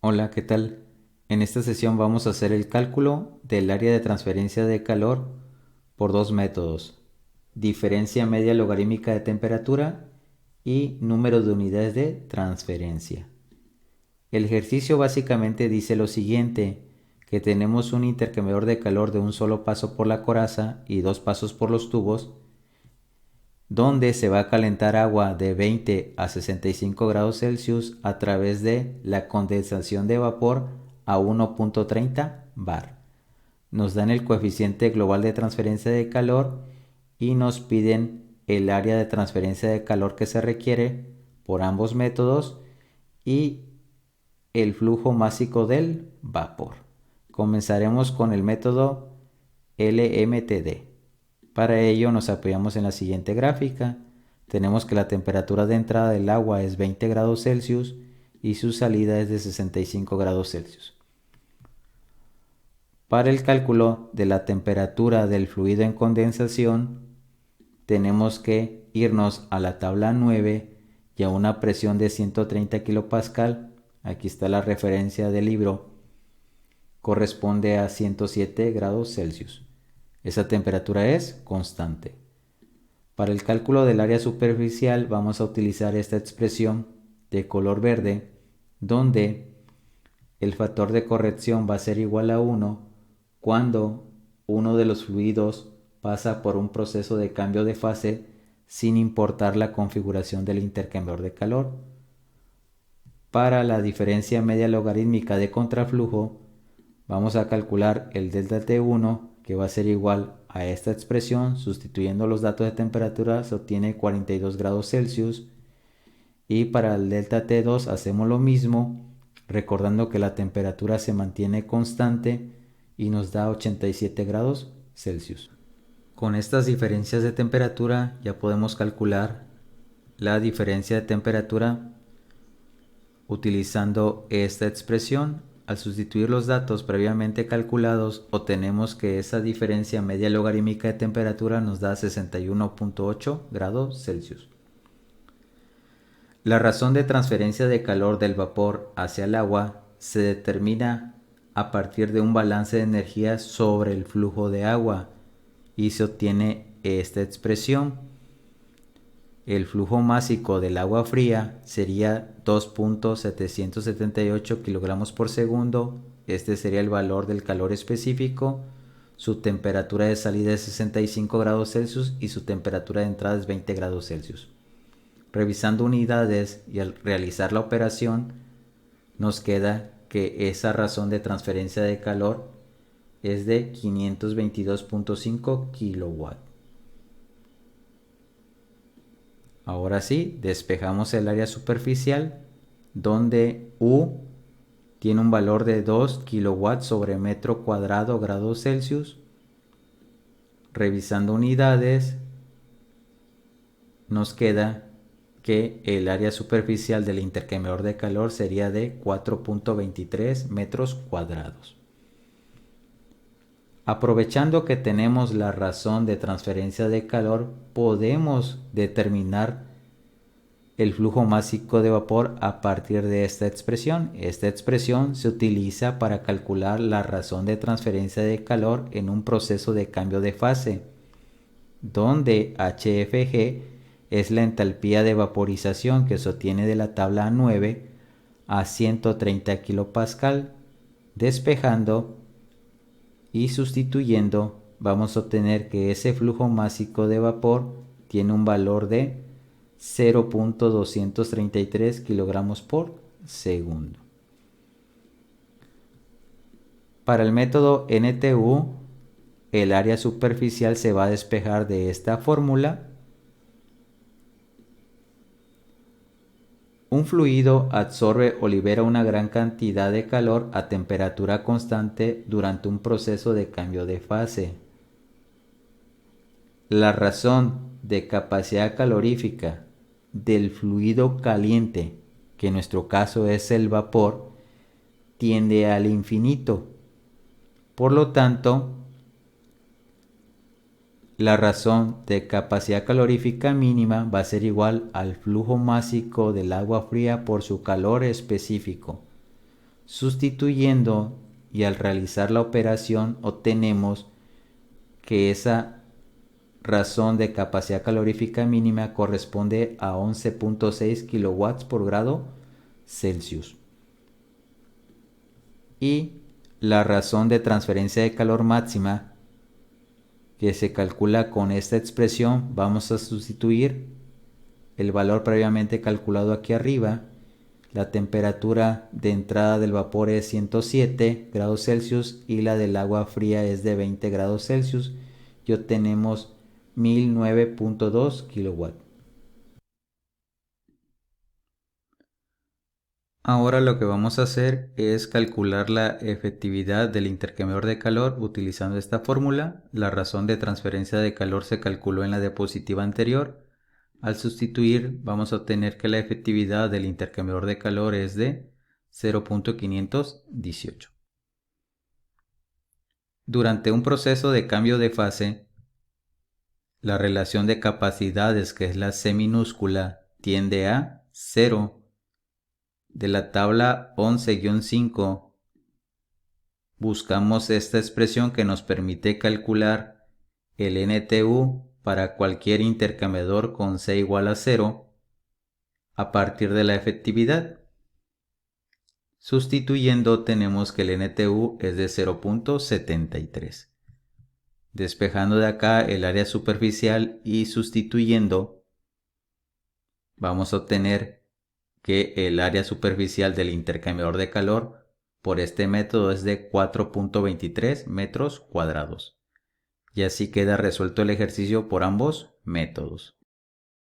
Hola, ¿qué tal? En esta sesión vamos a hacer el cálculo del área de transferencia de calor por dos métodos: diferencia media logarítmica de temperatura y número de unidades de transferencia. El ejercicio básicamente dice lo siguiente: que tenemos un intercambiador de calor de un solo paso por la coraza y dos pasos por los tubos, donde se va a calentar agua de 20 a 65 grados Celsius a través de la condensación de vapor a 1.30 bar. Nos dan el coeficiente global de transferencia de calor y nos piden el área de transferencia de calor que se requiere por ambos métodos y el flujo másico del vapor. Comenzaremos con el método LMTD. Para ello nos apoyamos en la siguiente gráfica. Tenemos que la temperatura de entrada del agua es 20 grados Celsius y su salida es de 65 grados Celsius. Para el cálculo de la temperatura del fluido en condensación, tenemos que irnos a la tabla 9 y a una presión de 130 kPa. Aquí está la referencia del libro. Corresponde a 107 grados Celsius. Esa temperatura es constante. Para el cálculo del área superficial vamos a utilizar esta expresión de color verde, donde el factor de corrección va a ser igual a 1 cuando uno de los fluidos pasa por un proceso de cambio de fase sin importar la configuración del intercambiador de calor. Para la diferencia media logarítmica de contraflujo, vamos a calcular el delta T1, que va a ser igual a esta expresión. Sustituyendo los datos de temperatura se obtiene 42 grados Celsius. Y para el delta T2 hacemos lo mismo, recordando que la temperatura se mantiene constante y nos da 87 grados Celsius. Con estas diferencias de temperatura ya podemos calcular la diferencia de temperatura utilizando esta expresión. Al sustituir los datos previamente calculados, obtenemos que esa diferencia media logarítmica de temperatura nos da 61.8 grados Celsius. La razón de transferencia de calor del vapor hacia el agua se determina a partir de un balance de energía sobre el flujo de agua y se obtiene esta expresión. El flujo másico del agua fría sería 2.778 kilogramos por segundo. Este sería el valor del calor específico. Su temperatura de salida es 65 grados Celsius y su temperatura de entrada es 20 grados Celsius. Revisando unidades y al realizar la operación, nos queda que esa razón de transferencia de calor es de 522.5 kilowatts. Ahora sí, despejamos el área superficial, donde U tiene un valor de 2 kilowatts sobre metro cuadrado grados Celsius. Revisando unidades, nos queda que el área superficial del intercambiador de calor sería de 4.23 metros cuadrados. Aprovechando que tenemos la razón de transferencia de calor, podemos determinar el flujo másico de vapor a partir de esta expresión. Esta expresión se utiliza para calcular la razón de transferencia de calor en un proceso de cambio de fase, donde HFG es la entalpía de vaporización que se obtiene de la tabla 9 a 130 kPa. Despejando y sustituyendo, vamos a obtener que ese flujo másico de vapor tiene un valor de 0.233 kilogramos por segundo. Para el método NTU, el área superficial se va a despejar de esta fórmula. Un fluido absorbe o libera una gran cantidad de calor a temperatura constante durante un proceso de cambio de fase. La razón de capacidad calorífica del fluido caliente, que en nuestro caso es el vapor, tiende al infinito. Por lo tanto, la razón de capacidad calorífica mínima va a ser igual al flujo másico del agua fría por su calor específico. Sustituyendo y al realizar la operación obtenemos que esa razón de capacidad calorífica mínima corresponde a 11.6 kilowatts por grado Celsius. Y la razón de transferencia de calor máxima, que se calcula con esta expresión, vamos a sustituir el valor previamente calculado aquí arriba. La temperatura de entrada del vapor es 107 grados Celsius y la del agua fría es de 20 grados Celsius y obtenemos 1009.2 kilowatts. Ahora lo que vamos a hacer es calcular la efectividad del intercambiador de calor utilizando esta fórmula. La razón de transferencia de calor se calculó en la diapositiva anterior. Al sustituir vamos a obtener que la efectividad del intercambiador de calor es de 0.518. Durante un proceso de cambio de fase, la relación de capacidades, que es la C minúscula, tiende a 0. De la tabla 11-5 buscamos esta expresión que nos permite calcular el NTU para cualquier intercambiador con C igual a 0 a partir de la efectividad. Sustituyendo tenemos que el NTU es de 0.73. Despejando de acá el área superficial y sustituyendo, vamos a obtener que el área superficial del intercambiador de calor por este método es de 4.23 metros cuadrados. Y así queda resuelto el ejercicio por ambos métodos.